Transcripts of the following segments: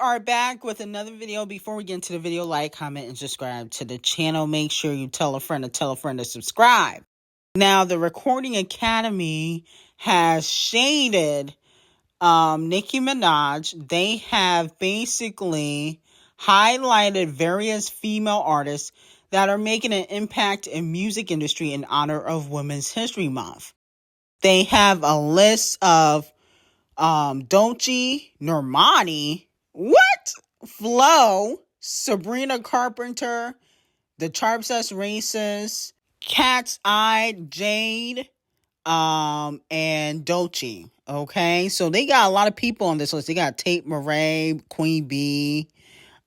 are back with another video. Before we get into the video, like, comment, and subscribe to the channel. Make sure you tell a friend to subscribe. Now, the Recording Academy has shaded Nicki Minaj. They have basically highlighted various female artists that are making an impact in music industry in honor of Women's History Month. They have a list of DöɁÄ, Normani, what? Flo, Sabrina Carpenter, The Charpsess Races, Cat's Eye, Jade, and DöŨÄ. Okay, so they got a lot of people on this list. They got Tate Murray, Queen Bee,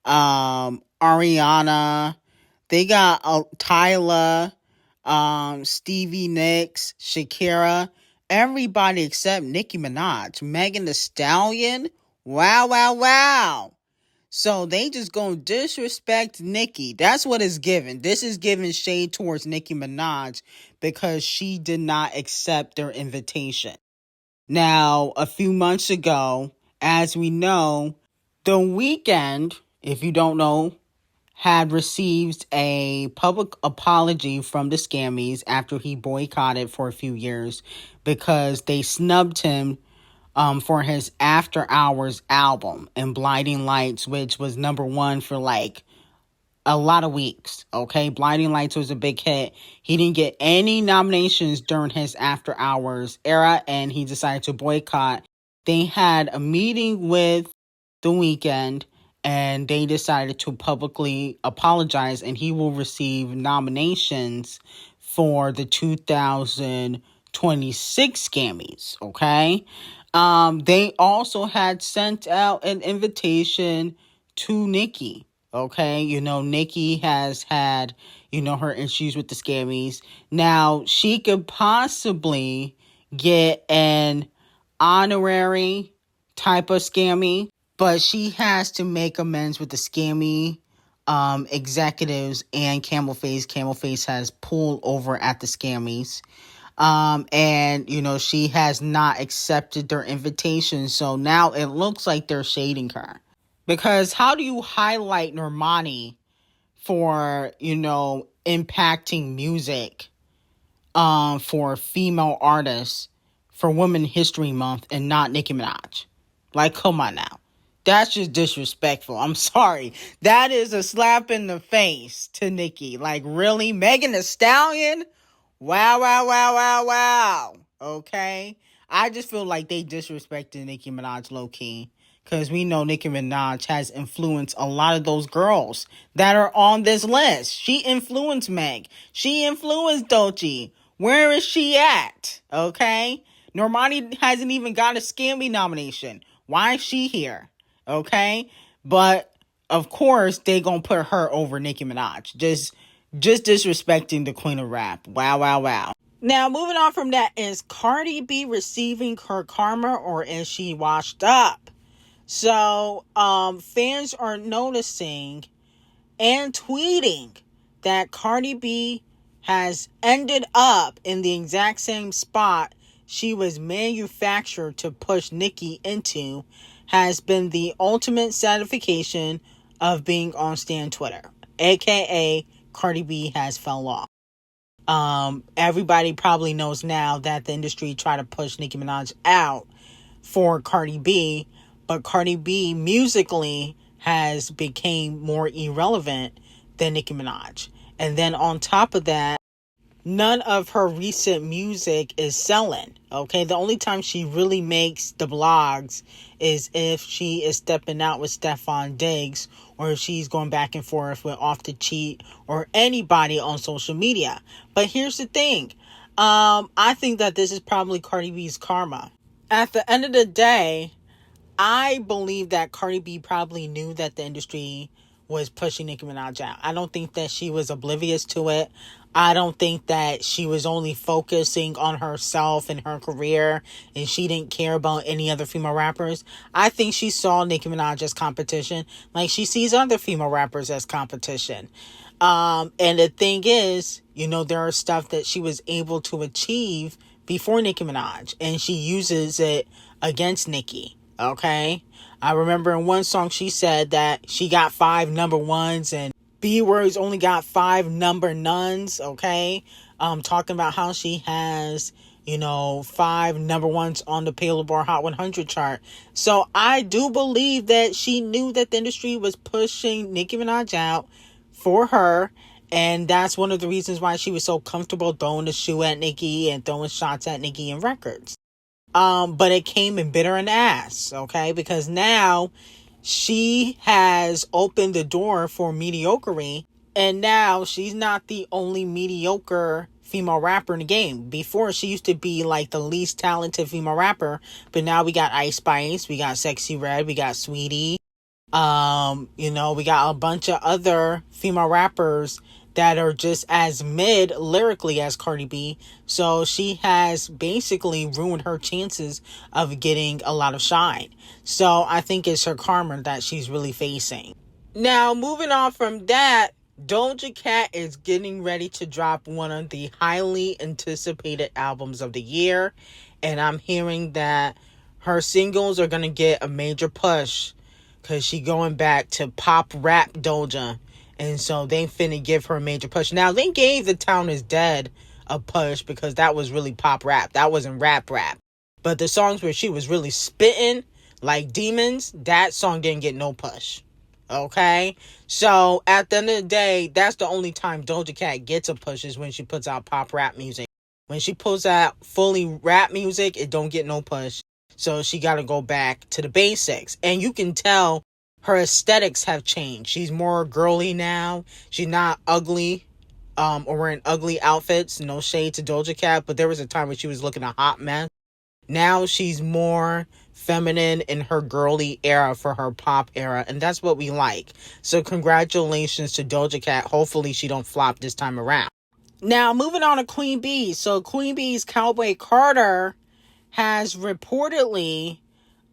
Ariana. They got Tyla, Stevie Nicks, Shakira. Everybody except Nicki Minaj. Megan Thee Stallion. Wow. So they just gonna disrespect Nicki. That's what it's given. This is giving shade towards Nicki Minaj because she did not accept their invitation. Now, a few months ago, as we know, The Weeknd, if you don't know, had received a public apology from the Scammies after he boycotted for a few years because they snubbed him for his After Hours album and Blinding Lights, which was #1 for like a lot of weeks. Okay, Blinding Lights was a big hit. He didn't get any nominations during his After Hours era, and he decided to boycott. They had a meeting with The Weeknd, and they decided to publicly apologize, and he will receive nominations for the 2026 Grammys, okay? They also had sent out an invitation to Nicki, okay? You know, Nicki has had, her issues with the Grammys. Now, she could possibly get an honorary type of Grammy, but she has to make amends with the Scammy executives and Camel Face. Camel Face has pulled over at the Scammies. And, she has not accepted their invitation. So now it looks like they're shading her. Because how do you highlight Normani for, impacting music for female artists for Women's History Month and not Nicki Minaj? Like, come on now. That's just disrespectful. I'm sorry. That is a slap in the face to Nicki. Like, really? Megan Thee Stallion? Wow. Okay? I just feel like they disrespected Nicki Minaj low-key. Because we know Nicki Minaj has influenced a lot of those girls that are on this list. She influenced Meg. She influenced DöŨÄ. Where is she at? Okay? Normani hasn't even got a Scammy nomination. Why is she here? Okay? But, of course, they gonna put her over Nicki Minaj. Just disrespecting the queen of rap. Wow. Now, moving on from that, is Cardi B receiving her karma or is she washed up? So, fans are noticing and tweeting that Cardi B has ended up in the exact same spot she was manufactured to push Nicki into, has been the ultimate satisfaction of being on Stan Twitter, aka Cardi B has fell off. Everybody probably knows now that the industry tried to push Nicki Minaj out for Cardi B, but Cardi B musically has became more irrelevant than Nicki Minaj. And then on top of that, none of her recent music is selling. Okay, the only time she really makes the blogs is if she is stepping out with Stefon Diggs, or if she's going back and forth with Off the Cheat or anybody on social media. But here's the thing. I think that this is probably Cardi B's karma. At the end of the day, I believe that Cardi B probably knew that the industry was pushing Nicki Minaj out. I don't think that she was oblivious to it. I don't think that she was only focusing on herself and her career and she didn't care about any other female rappers. I think she saw Nicki Minaj as competition like she sees other female rappers as competition. And the thing is, there are stuff that she was able to achieve before Nicki Minaj, and she uses it against Nicki. Okay? I remember in one song she said that she got 5 number ones and B Words only got 5 number nuns. Okay? Talking about how she has, 5 number ones on the Billboard Hot 100 chart. So I do believe that she knew that the industry was pushing Nicki Minaj out for her. And that's one of the reasons why she was so comfortable throwing the shoe at Nicki and throwing shots at Nicki in records. But it came and bit her in the ass, okay? Because now she has opened the door for mediocrity, and now she's not the only mediocre female rapper in the game. Before, she used to be like the least talented female rapper, but now we got Ice Spice, we got Sexy Red, we got Sweetie. We got a bunch of other female rappers that are just as mid lyrically as Cardi B. So she has basically ruined her chances of getting a lot of shine. So I think it's her karma that she's really facing. Now, moving on from that, Doja Cat is getting ready to drop one of the highly anticipated albums of the year. And I'm hearing that her singles are going to get a major push because she going back to pop rap Doja. And so they finna give her a major push. Now, they gave The Town Is Dead a push because that was really pop rap. That wasn't rap. But the songs where she was really spitting like demons, that song didn't get no push. Okay? So, at the end of the day, that's the only time Doja Cat gets a push is when she puts out pop rap music. When she pulls out fully rap music, it don't get no push. So, she got to go back to the basics. And you can tell her aesthetics have changed. She's more girly now. She's not ugly or wearing ugly outfits. No shade to Doja Cat, but there was a time when she was looking a hot mess. Now she's more feminine in her girly era for her pop era, and that's what we like. So congratulations to Doja Cat. Hopefully she don't flop this time around. Now moving on to Queen Bee. So Queen Bee's Cowboy Carter has reportedly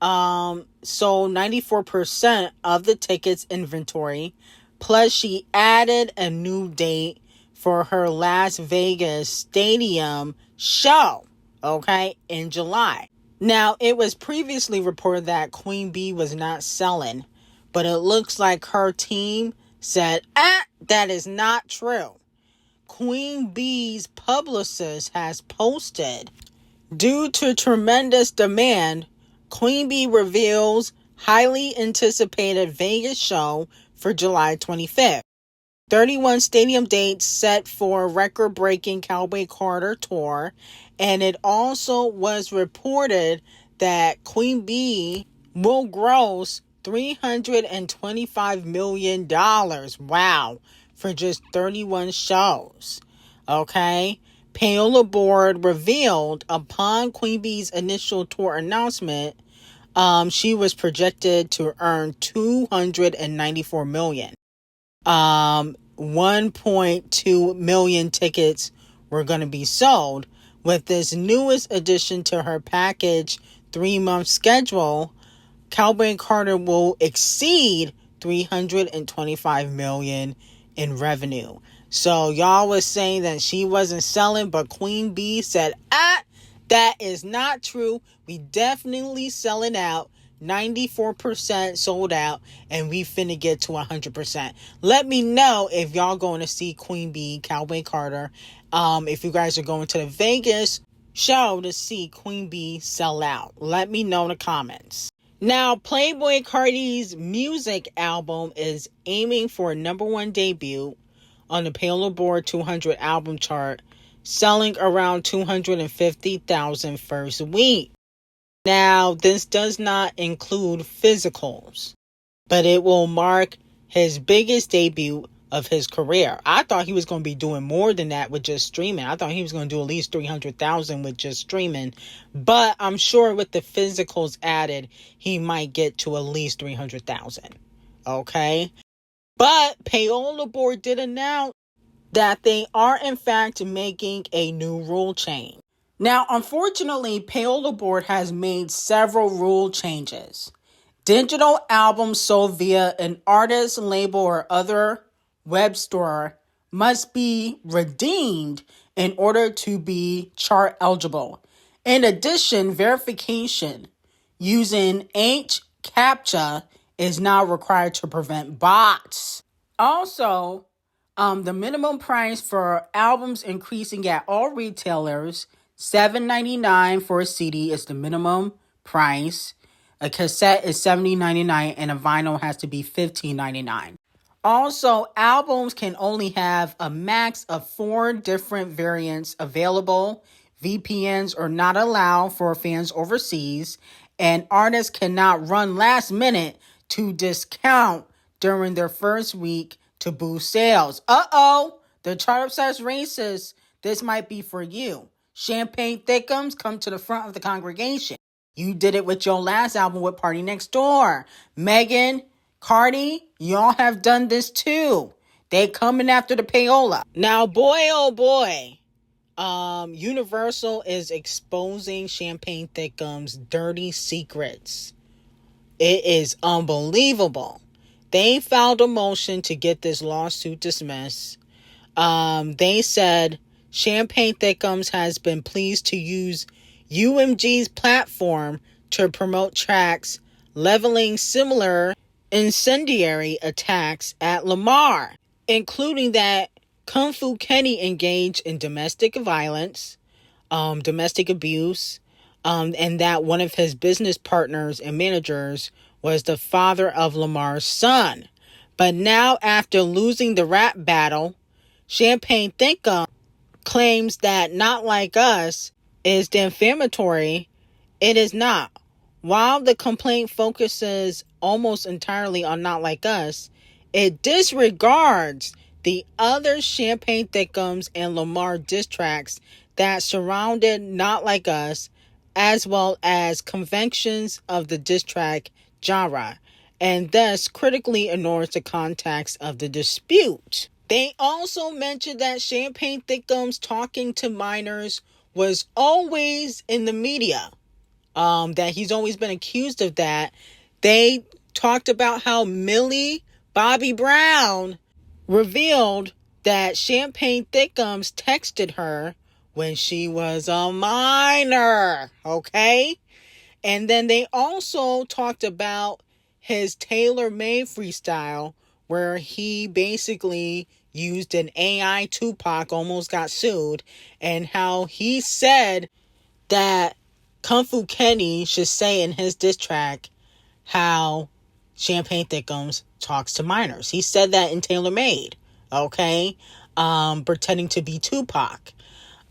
sold 94% of the tickets inventory. Plus, she added a new date for her Las Vegas stadium show, okay, in July. Now, it was previously reported that Queen Bee was not selling, but it looks like her team said, that is not true. Queen Bee's publicist has posted, due to tremendous demand, Queen Bee reveals highly anticipated Vegas show for July 25th. 31 stadium dates set for record-breaking Cowboy Carter tour. And it also was reported that Queen Bee will gross $325 million. Wow. For just 31 shows. Okay. Paola Board revealed upon Queen Bee's initial tour announcement, she was projected to earn $294 million. 1.2 million tickets were going to be sold. With this newest addition to her package 3-month schedule, Cowboy Carter will exceed $325 million in revenue. So y'all was saying that she wasn't selling, but Queen Bee said, that is not true. We definitely selling out. 94% sold out, and we finna get to 100%. Let me know if y'all going to see Queen Bee, Cowboy Carter. If you guys are going to the Vegas show to see Queen Bee sell out. Let me know in the comments. Now, Playboi Carti's music album is aiming for a #1 debut on the Billboard 200 album chart, selling around 250,000 first week. Now, this does not include physicals, but it will mark his biggest debut of his career. I thought he was going to be doing more than that with just streaming. I thought he was going to do at least 300,000 with just streaming, but I'm sure with the physicals added, he might get to at least 300,000. Okay? But Paola Board did announce that they are in fact making a new rule change. Now, unfortunately, Paola Board has made several rule changes. Digital albums sold via an artist, label, or other web store must be redeemed in order to be chart eligible. In addition, verification using HCAPTCHA is now required to prevent bots. Also, the minimum price for albums increasing at all retailers. $7.99 for a CD is the minimum price. A cassette is $70.99 and a vinyl has to be $15.99. Also, albums can only have a max of 4 different variants available. VPNs are not allowed for fans overseas, and artists cannot run last minute to discount during their first week to boost sales. The chart-obsessed racists, this might be for you. Champagne Thickums, come to the front of the congregation. You did it with your last album with Party Next Door. Megan, Cardi, y'all have done this too. They coming after the payola. Now, boy, oh boy, Universal is exposing Champagne Thickums' dirty secrets. It is unbelievable. They filed a motion to get this lawsuit dismissed. They said Champagne Thickums has been pleased to use UMG's platform to promote tracks leveling similar incendiary attacks at Lamar, including that Kung Fu Kenny engaged in domestic violence, domestic abuse, and that one of his business partners and managers was the father of Lamar's son. But now, after losing the rap battle, Champagne Thickums claims that Not Like Us is defamatory. It is not. While the complaint focuses almost entirely on Not Like Us, it disregards the other Champagne Thickums and Lamar diss tracks that surrounded Not Like Us, as well as conventions of the diss track genre, and thus critically ignores the context of the dispute. They also mentioned that Champagne Thickums talking to minors was always in the media. That he's always been accused of that. They talked about how Millie Bobby Brown revealed that Champagne Thickums texted her when she was a minor, okay? And then they also talked about his tailor-made freestyle where he basically used an AI Tupac, almost got sued, and how he said that Kung Fu Kenny should say in his diss track how Champagne Thickums talks to minors. He said that in Tailor Made, okay? Pretending to be Tupac.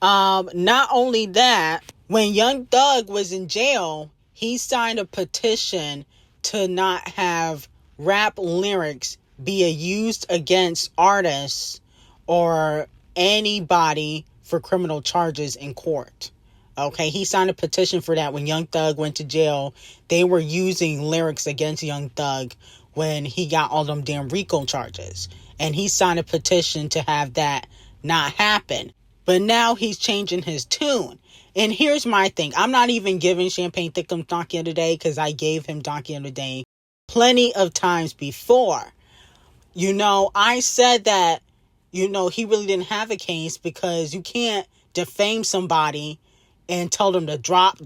Not only that, when Young Thug was in jail, he signed a petition to not have rap lyrics be used against artists or anybody for criminal charges in court. Okay, he signed a petition for that when Young Thug went to jail. They were using lyrics against Young Thug when he got all them damn RICO charges. And he signed a petition to have that not happen. But now he's changing his tune. And here's my thing. I'm not even giving Champagne Thickums Donkey of the Day because I gave him Donkey of the Day plenty of times before. You know, I said that, you know, he really didn't have a case because you can't defame somebody and tell them to drop.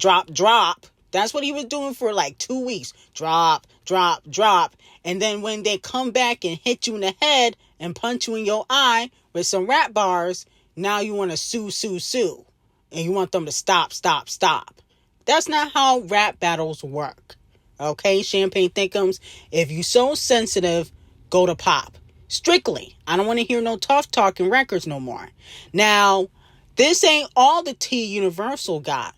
That's what he was doing for like 2 weeks. Drop. And then when they come back and hit you in the head and punch you in your eye with some rap bars, now you want to sue. And you want them to stop. That's not how rap battles work. Okay, Champagne Thickums, if you so sensitive, go to pop. Strictly. I don't want to hear no tough talking records no more. Now, this ain't all the tea Universal got.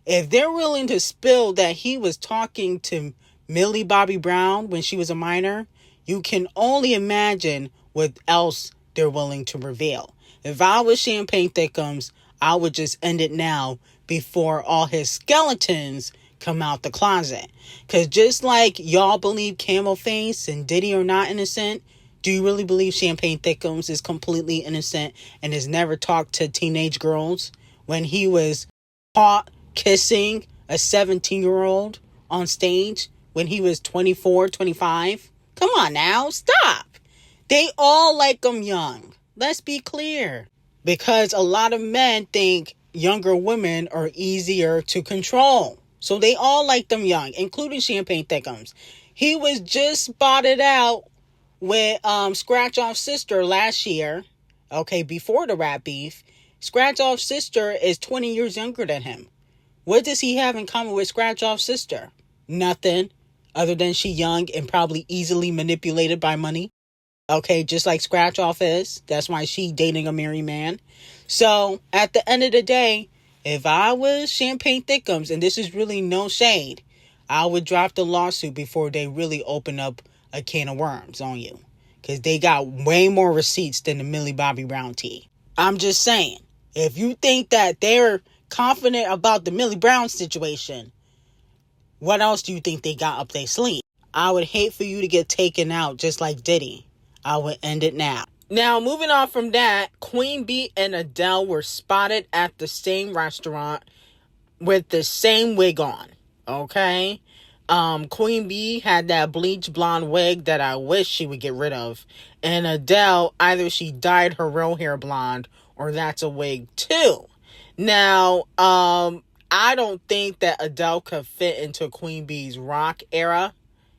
If they're willing to spill that he was talking to Millie Bobby Brown when she was a minor, you can only imagine what else they're willing to reveal. If I was Champagne Thickums, I would just end it now before all his skeletons come out the closet. Because just like y'all believe Camel Face and Diddy are not innocent, do you really believe Champagne Thickums is completely innocent and has never talked to teenage girls when he was caught kissing a 17-year-old on stage when he was 24, 25? Come on now, stop. They all like him young. Let's be clear. Because a lot of men think younger women are easier to control. So they all like them young, including Champagne Thickums. He was just spotted out with Scratch Off's sister last year. Okay, before the rap beef. Scratch Off's sister is 20 years younger than him. What does he have in common with Scratch Off's sister? Nothing, other than she young and probably easily manipulated by money. Okay, just like Scratch Off is. That's why she dating a married man. So, at the end of the day, if I was Champagne Thickums, and this is really no shade, I would drop the lawsuit before they really open up a can of worms on you. Because they got way more receipts than the Millie Bobby Brown tea. I'm just saying, if you think that they're confident about the Millie Brown situation, what else do you think they got up their sleeve? I would hate for you to get taken out just like Diddy. I would end it now. Now, moving on from that, Queen Bee and Adele were spotted at the same restaurant with the same wig on. Okay? Queen Bee had that bleach blonde wig that I wish she would get rid of. And Adele, either she dyed her real hair blonde or that's a wig too. Now, I don't think that Adele could fit into Queen Bee's rock era.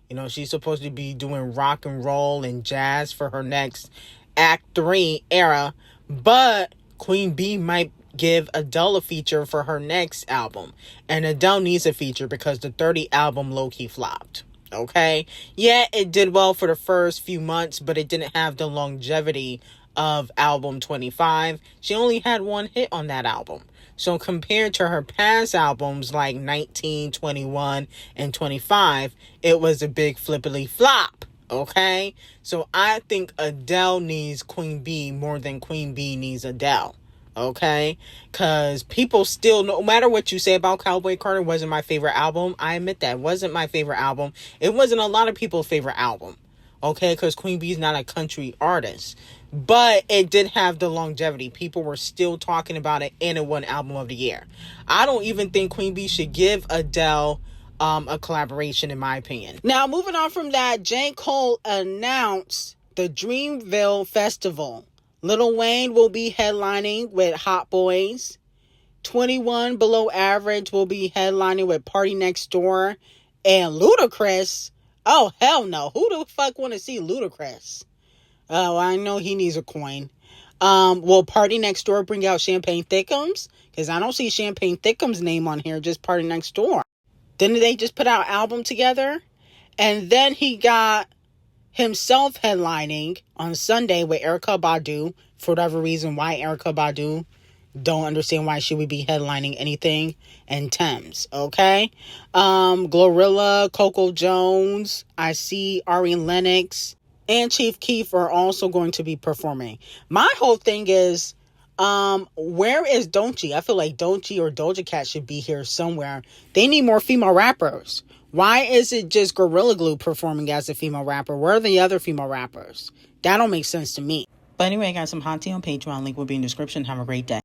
You know, she's supposed to be doing rock and roll and jazz for her next Act 3 era. But Queen Bee might give Adele a feature for her next album. And Adele needs a feature because the 30 album low-key flopped. Okay? Yeah, it did well for the first few months, but it didn't have the longevity of album 25. She only had one hit on that album. So compared to her past albums like 19, 21, and 25, it was a big flippity flop. Okay? So I think Adele needs Queen Bee more than Queen Bee needs Adele. Okay? Because people still, no matter what you say about Cowboy Carter, wasn't my favorite album. I admit that. Wasn't my favorite album. It wasn't a lot of people's favorite album. Okay? Because Queen Bee's not a country artist. But it did have the longevity. People were still talking about it, and it won Album of the Year. I don't even think Queen Bee should give Adele a collaboration, in my opinion. Now, moving on from that, J. Cole announced the Dreamville Festival. Lil Wayne will be headlining with Hot Boys. 21 Below Average will be headlining with Party Next Door. And Ludacris, oh, hell no. Who the fuck want to see Ludacris? Oh, I know he needs a coin. Will Party Next Door bring out Champagne Thickums? Because I don't see Champagne Thickums' name on here, just Party Next Door. Didn't they just put out an album together? And then he got himself headlining on Sunday with Erykah Badu. For whatever reason, why Erykah Badu? Don't understand why she would be headlining anything. And Thames, okay? Glorilla, Coco Jones. I see Ari Lennox and Chief Keef are also going to be performing. My whole thing is, where is Doechii? I feel like Doechii or Doja Cat should be here somewhere. They need more female rappers. Why is it just Gorilla Glue performing as a female rapper? Where are the other female rappers? That don't make sense to me. But anyway, I got some hot tea on Patreon. Link will be in the description. Have a great day.